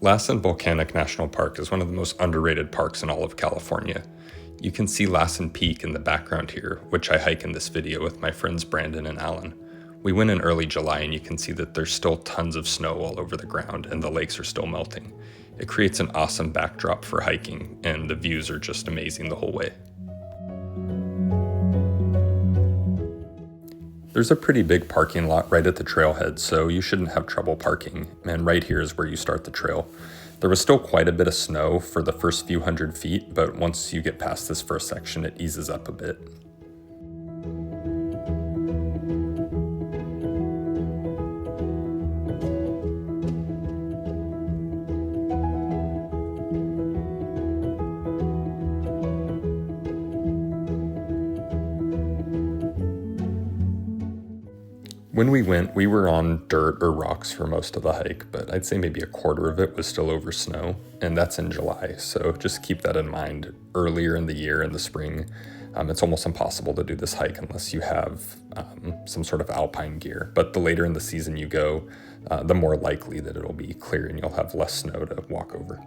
Lassen Volcanic National Park is one of the most underrated parks in all of California. You can see Lassen Peak in the background here, which I hike in this video with my friends Brandon and Alan. We went in early July and you can see that there's still tons of snow all over the ground and the lakes are still melting. It creates an awesome backdrop for hiking and the views are just amazing the whole way. There's a pretty big parking lot right at the trailhead, so you shouldn't have trouble parking, and right here is where you start the trail. There was still quite a bit of snow for the first few hundred feet, but once you get past this first section, it eases up a bit. When we went, we were on dirt or rocks for most of the hike, but I'd say maybe a quarter of it was still over snow, and that's in July, so just keep that in mind. Earlier in the year, in the spring, it's almost impossible to do this hike unless you have some sort of alpine gear, but the later in the season you go, the more likely that it'll be clear and you'll have less snow to walk over.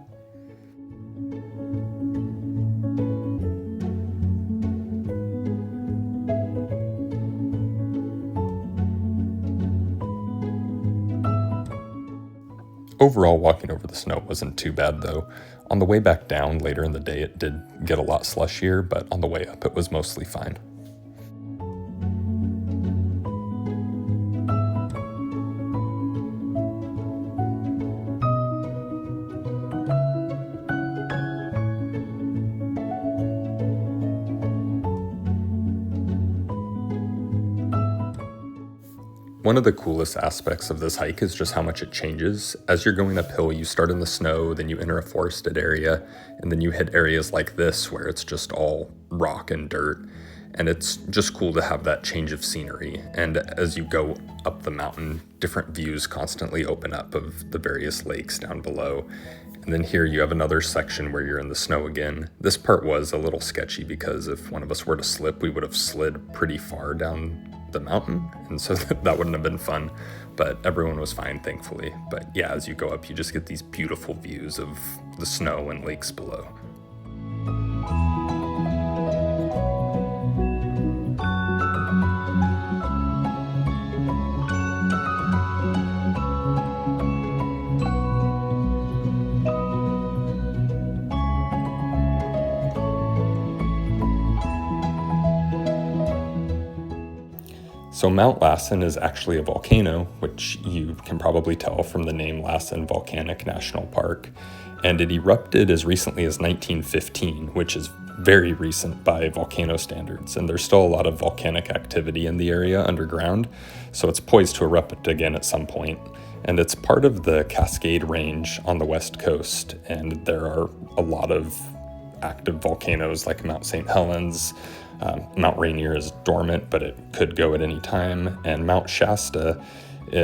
Overall, walking over the snow wasn't too bad though. On the way back down later in the day, it did get a lot slushier, but on the way up, it was mostly fine. One of the coolest aspects of this hike is just how much it changes. As you're going uphill, you start in the snow, then you enter a forested area, and then you hit areas like this where it's just all rock and dirt. And it's just cool to have that change of scenery. And as you go up the mountain, different views constantly open up of the various lakes down below. And then here you have another section where you're in the snow again. This part was a little sketchy because if one of us were to slip, we would have slid pretty far down the mountain, and so that wouldn't have been fun, but everyone was fine, thankfully. But yeah, as you go up, you just get these beautiful views of the snow and lakes below. So Mount Lassen is actually a volcano, which you can probably tell from the name Lassen Volcanic National Park, and it erupted as recently as 1915, which is very recent by volcano standards, and there's still a lot of volcanic activity in the area underground, so it's poised to erupt again at some point. And it's part of the Cascade Range on the west coast, and there are a lot of active volcanoes like Mount St. Helens. Mount Rainier is dormant, but it could go at any time. And Mount Shasta,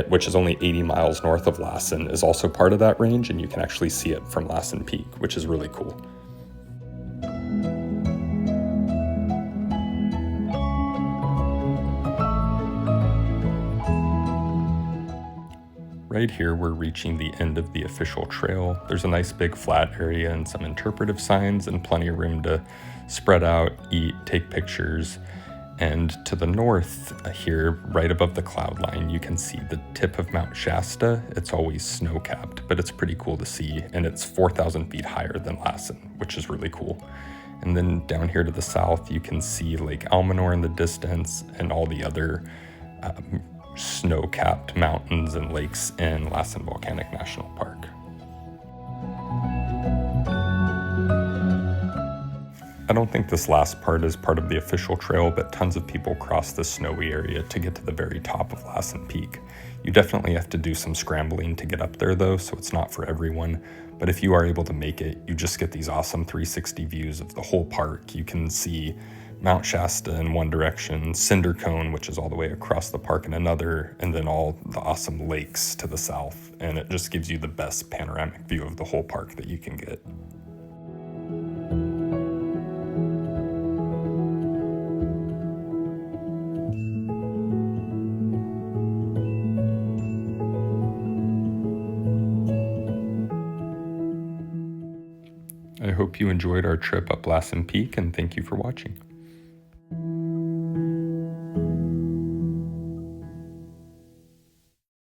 which is only 80 miles north of Lassen, is also part of that range, and you can actually see it from Lassen Peak, which is really cool. Right here, we're reaching the end of the official trail. There's a nice big flat area and some interpretive signs and plenty of room to spread out, eat, take pictures. And to the north here, right above the cloud line, you can see the tip of Mount Shasta. It's always snow-capped, but it's pretty cool to see. And it's 4,000 feet higher than Lassen, which is really cool. And then down here to the south, you can see Lake Almanor in the distance and all the other snow-capped mountains and lakes in Lassen Volcanic National Park. I don't think this last part is part of the official trail, but tons of people cross this snowy area to get to the very top of Lassen Peak. You definitely have to do some scrambling to get up there though, so it's not for everyone. But if you are able to make it, you just get these awesome 360 views of the whole park. You can see Mount Shasta in one direction, Cinder Cone, which is all the way across the park in another, and then all the awesome lakes to the south. And it just gives you the best panoramic view of the whole park that you can get. I hope you enjoyed our trip up Lassen Peak, and thank you for watching.